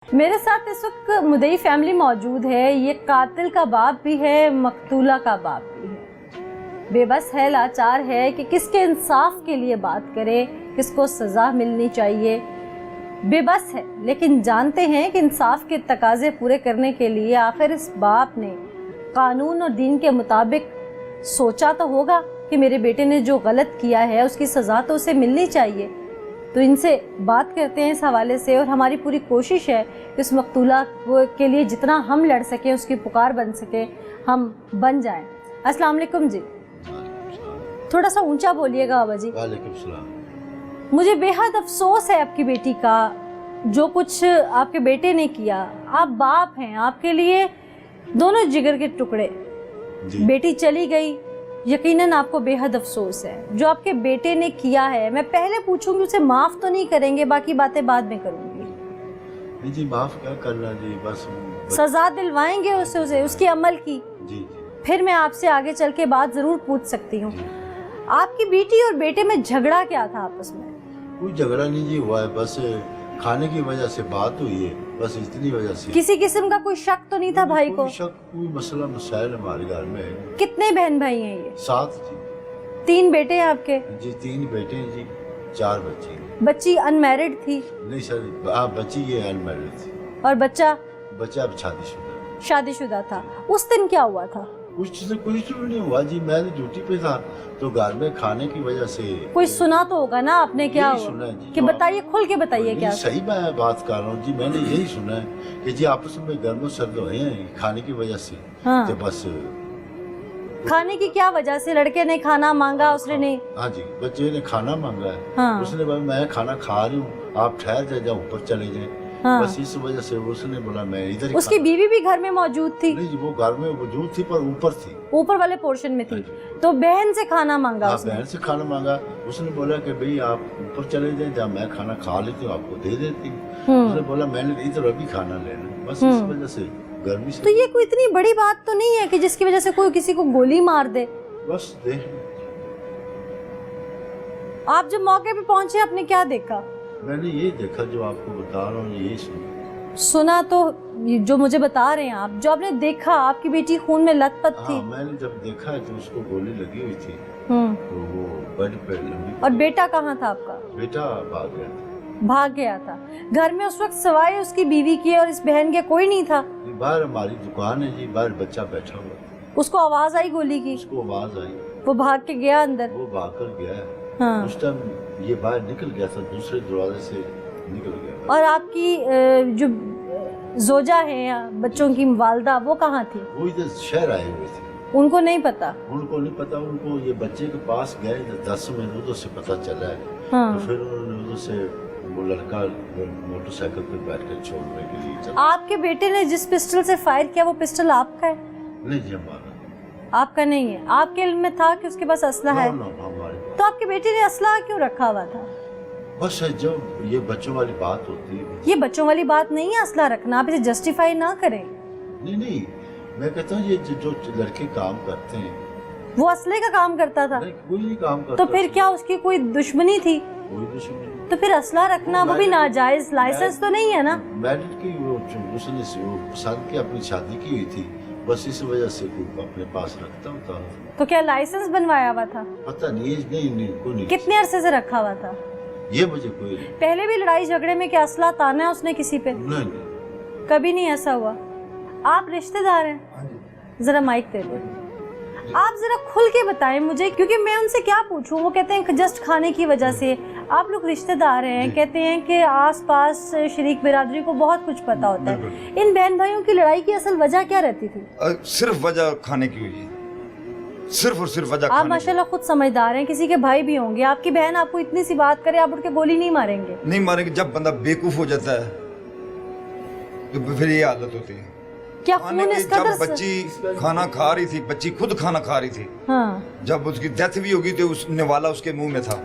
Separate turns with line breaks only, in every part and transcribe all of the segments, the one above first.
میرے ساتھ اس وقت مدعی فیملی موجود ہے. یہ قاتل کا باپ بھی ہے, مقتولہ کا باپ بھی ہے. بے بس ہے, لاچار ہے کہ کس کے انصاف کے لیے بات کرے, کس کو سزا ملنی چاہیے. بے بس ہے, لیکن جانتے ہیں کہ انصاف کے تقاضے پورے کرنے کے لیے آخر اس باپ نے قانون اور دین کے مطابق سوچا تو ہوگا کہ میرے بیٹے نے جو غلط کیا ہے اس کی سزا تو اسے ملنی چاہیے. تو ان سے بات کرتے ہیں اس حوالے سے, اور ہماری پوری کوشش ہے کہ اس مقتولہ کے لیے جتنا ہم لڑ سکیں, اس کی پکار بن سکے, ہم بن جائیں. السلام علیکم جی. تھوڑا سا اونچا بولیے گا بابا جی.
وعلیکم السلام.
مجھے بے حد افسوس ہے آپ کی بیٹی کا, جو کچھ آپ کے بیٹے نے کیا. آپ باپ ہیں, آپ کے لیے دونوں جگر کے ٹکڑے. بیٹی چلی گئی, یقیناً آپ کو بے حد افسوس ہے. جو آپ کے بیٹے نے کیا ہے, میں پہلے پوچھوں گی اسے معاف تو نہیں کریں گے, باقی باتیں بعد میں کروں گی.
جی معاف کیا کرنا جی, بس
سزا دلوائیں گے اسے اس کی عمل کی.
جی
پھر میں آپ سے آگے چل کے بات ضرور پوچھ سکتی ہوں. آپ کی بیٹی اور بیٹے میں جھگڑا کیا تھا آپس میں؟
کوئی جھگڑا نہیں جی ہوا ہے, بس کھانے کی وجہ سے بات ہوئی ہے, بس اتنی وجہ سے.
کسی قسم کا کوئی شک تو نہیں تھا بھائی کو؟
کوئی شک, کوئی مسئلہ مسائل ہمارے گھر میں ہے.
کتنے بہن بھائی ہیں یہ؟
7 جی.
3 بیٹے ہیں آپ کے؟
جی 3 بیٹے ہیں جی, 4 بچے ہیں.
بچی ان میرڈ تھی؟
نہیں سر, بچی یہ ان میرڈ تھی.
اور بچہ
اب
شادی شدہ تھا. اس دن کیا ہوا تھا؟
کچھ نہیں ہوا جی, میں نے ڈیوٹی پہ تھا تو گھر میں کھانے کی وجہ سے.
کوئی سنا تو ہوگا نا آپ نے کیا ہوا, کہ بتائیے, کھل کے بتائیے کیا.
صحیح میں بات کر رہا ہوں جی, میں نے یہی سنا ہے کہ جی آپس میں گرم و سرد ہوئے ہیں کھانے کی وجہ سے. تو بس
کھانے کی کیا وجہ سے؟ لڑکے نے کھانا مانگا, اس نے نہیں؟
ہاں جی, بچے نے کھانا مانگا ہے. اس نے بولا میں کھانا کھا رہی ہوں, آپ ٹھہر جائیں, اوپر چلے جائیں. بس اس وجہ سے اس نے بولا میں ادھر.
اس کی بیوی بھی گھر میں موجود تھی؟
نہیں جی, وہ گھر میں موجود تھی پر اوپر تھی,
اوپر والے پورشن میں تھی. تو بہن سے کھانا مانگا؟
بہن سے کھانا مانگا. اس نے بولا کہ بھئی آپ اوپر چلے جائیں, جہاں میں کھانا کھا لیتی ہوں آپ کو دے دیتی ہوں. اس نے بولا میں نے ادھر ابھی کھانا لینا, بس اس وجہ سے گرمی سے.
تو یہ کوئی اتنی بڑی بات تو نہیں ہے کہ جس کی وجہ سے کوئی کسی کو گولی مار دے؟
بس دیکھ,
آپ جب موقع پہ پہنچے آپ نے کیا دیکھا؟
میں نے یہی دیکھا جو آپ کو بتا رہا ہوں, یہی
سنا تو جو مجھے بتا رہے ہیں آپ, جو آپ نے دیکھا, آپ کی بیٹی خون میں لت پت تھی.
میں نے جب دیکھا تو اس کو گولی لگی ہوئی تھی, تو وہ بیڈ پہ لمبی.
اور بیٹا کہاں تھا آپ کا؟
بیٹا
بھاگ گیا تھا. گھر میں اس وقت سوائے اس کی بیوی کے اور اس بہن کے کوئی نہیں تھا؟
باہر ہماری دکان ہے جی, باہر بچہ بیٹھا ہوا تھا.
اس کو آواز آئی گولی کی؟
اس کو آواز آئی,
وہ بھاگ کے گیا اندر؟
وہ بھاگ کر گیا ہے. اس ٹائم یہ باہر نکل گیا تھا, دوسرے دروازے سے نکل گیا.
اور آپ کی جو زوجہ ہے, بچوں کی والدہ, وہ کہاں تھی؟
وہ ادھر شہر آئے ہوئے تھے.
ان کو نہیں پتا؟
ان کو نہیں پتا. ان کو یہ بچے کے پاس گئے 10 منٹوں سے پتا چلا ہے. تو پھر انہوں نے ادھر سے وہ لڑکا موٹر سائیکل پہ بیٹھ کر چھوڑنے کے لیے چلا.
آپ کے بیٹے نے جس پسٹل سے فائر کیا وہ پسٹل آپ کا ہے؟
نہیں جی, ہمارا
آپ کا نہیں ہے. آپ کے علم میں تھا کہ اس کے پاس اسلحہ ہے؟ تو آپ کے بیٹے نے اسلحہ کیوں رکھا ہوا تھا؟
بس جب یہ بچوں والی بات ہوتی ہے.
یہ بچوں والی بات نہیں ہے اسلحہ رکھنا, آپ اسے جسٹیفائی نہ کریں.
نہیں, میں کہتا ہوں یہ جو لڑکے کام کرتے ہیں,
وہ اسلحے کا کام کرتا تھا؟
کوئی نہیں کام کرتا.
تو پھر کیا اس کی کوئی دشمنی تھی؟
کوئی دشمنی.
تو پھر اسلحہ رکھنا وہ بھی ناجائز, لائسنس تو نہیں ہے نا؟
میرڈ کی اس نے پسند کی, اپنی شادی کی ہوئی تھی, بس اس وجہ سے اپنے پاس رکھتا ہوتا.
تو کیا لائسنس بنوایا ہوا تھا؟
پتہ نہیں.
کتنے عرصے سے رکھا ہوا تھا
یہ مجھے کوئی.
پہلے بھی لڑائی جھگڑے میں کیا اسلحہ تانا ہے اس نے کسی پہ؟
نہیں,
کبھی نہیں ایسا ہوا. آپ رشتہ دار ہیں؟ ذرا مائک دے دیں. آپ ذرا کھل کے بتائیں مجھے, کیونکہ میں ان سے کیا پوچھوں. وہ کہتے ہیں جسٹ کھانے کی وجہ سے. آپ لوگ رشتہ دار ہیں, کہتے ہیں کہ آس پاس شریک برادری کو بہت کچھ پتا ہوتا ہے. ان بہن بھائیوں کی لڑائی کی اصل وجہ کیا رہتی تھی؟
صرف وجہ کھانے کی ہوئی ہے, صرف اور صرف وجہ.
آپ ماشاءاللہ خود سمجھدار ہیں, کسی کے بھائی بھی ہوں گے. آپ کی بہن آپ کو اتنی سی بات کرے, آپ اٹھ کے گولی نہیں ماریں گے؟
نہیں ماریں گے. جب بندہ بیوقوف ہو جاتا ہے تو پھر یہ عادت ہوتی ہے.
کیا خون اس
جب بچی کھانا کھا رہی تھی, بچی خود کھانا کھا رہی تھی, جب اس کی ڈیتھ بھی ہوگی تو اس نوالا اس کے منہ میں تھا.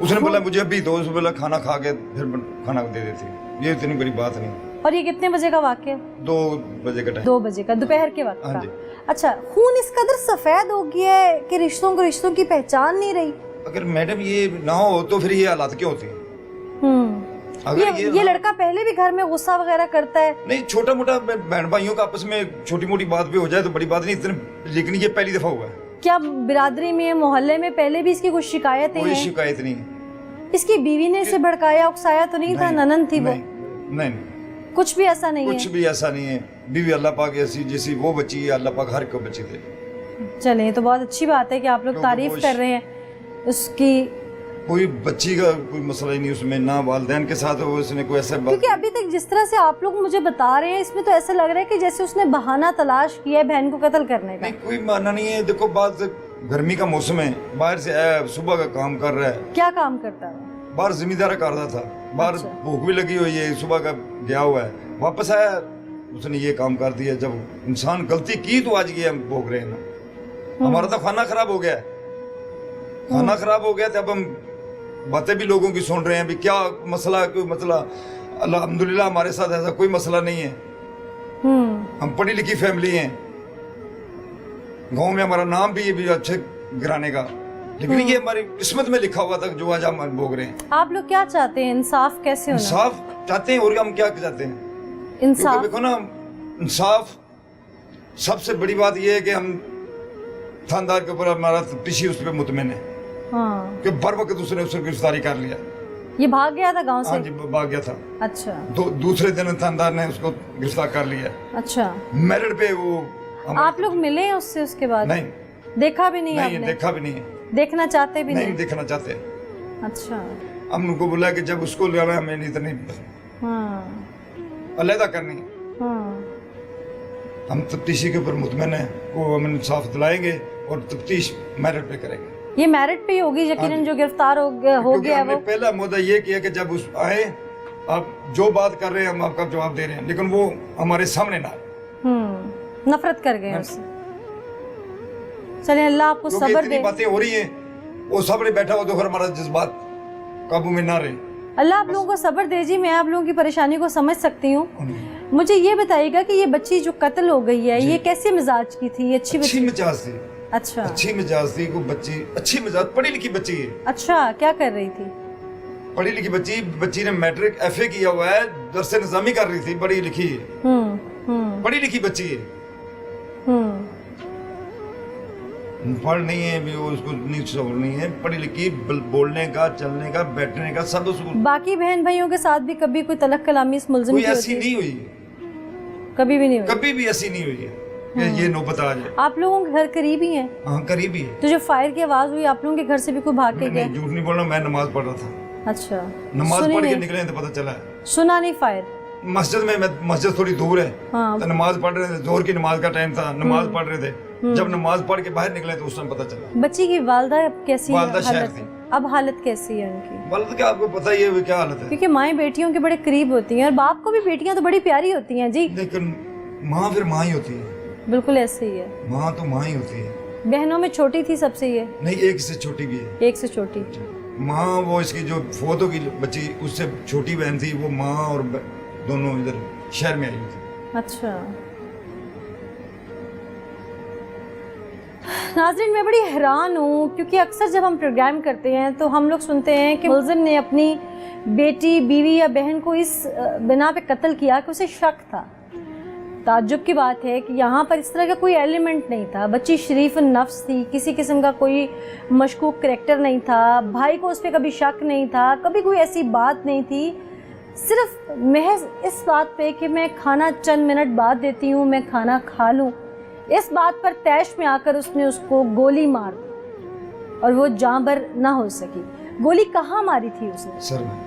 اس نے بولا مجھے ابھی دو, بولا کھانا کھا کے پھر کھانا دے دیتی. یہ اتنی بڑی بات نہیں.
اور یہ کتنے بجے کا واقعہ؟
2 بجے کا ٹائم.
2 بجے کا, دوپہر کے وقت کا. اچھا, خون اس قدر سفید ہو گیا ہے کہ رشتوں کی پہچان نہیں رہی.
اگر میڈم یہ نہ ہو تو پھر یہ حالات کیوں ہوتی ہیں؟
یہ لڑکا پہلے بھی گھر میں غصہ وغیرہ کرتا ہے؟
نہیں، چھوٹا موٹا بہن بھائیوں کا آپس میں چھوٹی موٹی بات بھی ہو جائے تو بڑی بات نہیں، لیکن یہ پہلی دفعہ ہوا ہے۔
کیا برادری میں، محلے میں پہلے بھی اس کی کچھ شکایتیں ہیں؟
کوئی شکایت نہیں۔
اس کی بیوی نے اسے بھڑکایا اکسایا تو نہیں تھا؟ ننند تھی وہ؟
نہیں،
کچھ بھی ایسا نہیں ہے؟
کچھ بھی ایسا نہیں ہے۔ بیوی اللہ پاک ایسی جیسی وہ بچی ہے، اللہ پاک ہر کو بچی دے۔
چلیں، تو بہت اچھی بات ہے کہ آپ لوگ تعریف کر رہے ہیں اس کی۔
کوئی بچی کا کوئی مسئلہ ہی نہیں اس میں، نہ والدین کے ساتھ اس نے کوئی ایسا
کیونکہ ابھی تک جس طرح سے آپ لوگ مجھے بتا رہے ہیں اس میں تو ایسا لگ رہا ہے کہ جیسے اس نے بہانہ تلاش کیا ہے بہن کو قتل کرنے کا۔
نہیں، کوئی معنی نہیں ہے۔ دیکھو، بات گرمی کا موسم ہے، باہر سے آیا، صبح کا کام کر رہا ہے۔
کیا کام کرتا ہے؟
باہر زمیندارہ کرتا تھا، باہر بھوک بھی لگی ہوئی ہے، صبح کا گیا ہوا ہے، واپس آیا اس نے یہ کام کر دیا۔ جب انسان غلطی کی تو آج یہ ہم بھوگ رہے ہیں نا۔ ہمارا تو کھانا خراب ہو گیا، کھانا خراب ہو گیا تو اب ہم باتیں بھی لوگوں کی سن رہے ہیں بھی کیا مسئلہ، کوئی مسئلہ۔ الحمدللہ ہمارے ساتھ ایسا کوئی مسئلہ نہیں ہے، ہم پڑھی لکھی فیملی ہیں، گاؤں میں ہمارا نام بھی ہے اچھے گرانے کا، لیکن یہ ہماری قسمت میں لکھا ہوا تھا جو آج ہم بھوگ رہے ہیں۔
آپ لوگ کیا چاہتے ہیں؟ انصاف کیسے ہونا؟
انصاف چاہتے ہیں، اور ہم کیا چاہتے ہیں؟
انصاف
دیکھو نا، انصاف سب سے بڑی بات یہ ہے کہ ہم تھاندار کے اوپر ہمارا پیشی اس پہ مطمئن ہے کہ بر وقت اس نے گرفتاری کر لیا۔
یہ بھاگ گیا تھا گاؤں سے؟
ہاں جی، بھاگ گیا تھا۔
اچھا،
دوسرے دن تھاندار نے اس کو گرفتار کر لیا۔
اچھا،
میرٹ پہ وہ
آپ لوگ ملے ہیں اس سے اس کے بعد؟
نہیں،
دیکھا بھی نہیں؟
نہیں دیکھا بھی نہیں،
دیکھنا چاہتے بھی
نہیں دیکھنا چاہتے۔
اچھا،
ہم ان کو بولا کہ جب اس کو لڑا ہمیں نہیں تو نہیں علیحدہ کرنی، ہم تفتیشی کے اوپر مطمئن ہیں، وہ ہم انصاف دلائیں گے اور تفتیش میرٹ پہ کریں گے۔
یہ میرٹ پہ ہی ہوگی یقیناً جو گرفتار ہو گیا
ہم نے پہلا مدعا یہ کیا کہ جب اس آئے، آپ جو بات کر رہے ہیں ہم آپ کا جواب دے رہے ہیں، لیکن وہ ہمارے سامنے نہ آئے۔
نفرت کر گئے اس سے۔ چلیں، اللہ آپ کو صبر دے۔
باتیں ہو رہی ہیں، وہ صبر بیٹھا ہوا تو پھر ہمارا جذبات قابو میں نہ رہے۔
اللہ آپ لوگوں کو صبر دے جی، میں آپ لوگوں کی پریشانی کو سمجھ سکتی ہوں۔ مجھے یہ بتائیے گا کہ یہ بچی جو قتل ہو گئی ہے یہ کیسے مزاج کی تھی؟ یہ اچھی
مزاج تھی۔
اچھا،
اچھی مزاج تھی، کوئی بچی اچھی مزاج، پڑھی لکھی بچی ہے۔
اچھا، کیا کر رہی تھی؟
پڑھی لکھی بچی نے میٹرک ایف اے کیا ہوا ہے، درس نظامی کر رہی تھی، پڑھی لکھی ہے، پڑھی لکھی بچی ہے، پڑھ نہیں ہے بھی، اس کو نہیں شعور نہیں ہے، پڑھی لکھی، بولنے کا، چلنے کا، بیٹھنے کا سب اس کو۔ باقی
بہن بھائیوں کے ساتھ بھی کبھی کوئی تلق کلامی اس ملزم کی
ایسی نہیں ہوئی؟
کبھی بھی نہیں ہوئی؟
کبھی بھی ایسی نہیں ہوئی ہے کہ یہ نوبت آ جائے۔
آپ لوگوں کے گھر قریب ہی ہیں؟
ہاں، قریب ہی ہے۔
تو جو فائر کی آواز ہوئی آپ لوگوں کے گھر سے بھی کوئی بھاگ کے گیا؟
جھوٹ نہیں بولنا، میں نماز پڑھ رہا تھا۔
اچھا،
نماز پڑھ کے نکلے تو پتہ چلا ہے۔
سنا نہیں فائر؟
مسجد میں، مسجد تھوڑی دور ہے تو نماز پڑھ رہے تھے، زہر کی نماز کا ٹائم تھا، نماز پڑھ رہے تھے، جب نماز پڑھ کے باہر نکلے تو اس ٹائم پتہ چلا۔
بچی کی والدہ کیسی ہے؟
والدہ شہر تھی۔
اب حالت کیسی ہے ان کی؟
والدہ کیا آپ کو پتہ ہی ہے کیا حالت ہے،
کیونکہ مائیں بیٹیوں کے بڑے قریب ہوتی ہیں اور باپ کو بھی بیٹیاں تو بڑی پیاری ہوتی ہیں جی،
لیکن ماں پھر ماں ہی ہوتی ہے۔
بالکل ایسے ہی ہے،
ماں تو ماں ہی ہوتی ہے۔
بہنوں میں چھوٹی تھی سب سے یہ؟
نہیں، ایک سے چھوٹی بھی ہے۔
ایک سے چھوٹی؟
ماں وہ اس کی جو فوت ہوگی بچی، اس سے چھوٹی بہن تھی، وہ ماں اور دونوں ادھر شہر میں آئی ہوئی تھی۔
اچھا، ناظرین میں بڑی حیران ہوں کیونکہ اکثر جب ہم پروگرام کرتے ہیں تو ہم لوگ سنتے ہیں کہ ملزم نے اپنی بیٹی، بیوی یا بہن کو اس بنا پہ قتل کیا کہ اسے شک تھا۔ تعجب کی بات ہے کہ یہاں پر اس طرح کا کوئی ایلیمنٹ نہیں تھا، بچی شریف النفس تھی، کسی قسم کا کوئی مشکوک کریکٹر نہیں تھا، بھائی کو اس پہ کبھی شک نہیں تھا، کبھی کوئی ایسی بات نہیں تھی، صرف محض اس بات پہ کہ میں کھانا چند منٹ بعد دیتی ہوں، میں کھانا کھا لوں، اس بات پر تیش میں آ کر اس نے اس کو گولی مار دی اور وہ جاں بر نہ ہو سکی۔ گولی کہاں ماری تھی اس نے؟
سر میں۔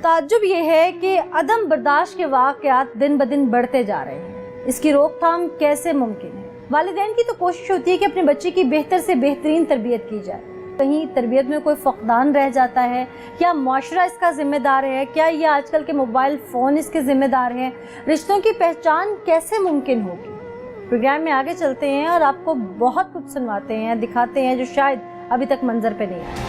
تعجب یہ ہے کہ عدم برداشت کے واقعات دن بدن بڑھتے جا رہے ہیں، اس کی روک تھام کیسے ممکن ہے؟ والدین کی تو کوشش ہوتی ہے کہ اپنے بچے کی بہتر سے بہترین تربیت کی جائے، کہیں تربیت میں کوئی فقدان رہ جاتا ہے، کیا معاشرہ اس کا ذمہ دار ہے، کیا یہ آج کل کے موبائل فون اس کے ذمہ دار ہیں؟ رشتوں کی پہچان کیسے ممکن ہوگی؟ پروگرام میں آگے چلتے ہیں اور آپ کو بہت کچھ سنواتے ہیں، دکھاتے ہیں جو شاید ابھی تک منظر پہ نہیں آیا۔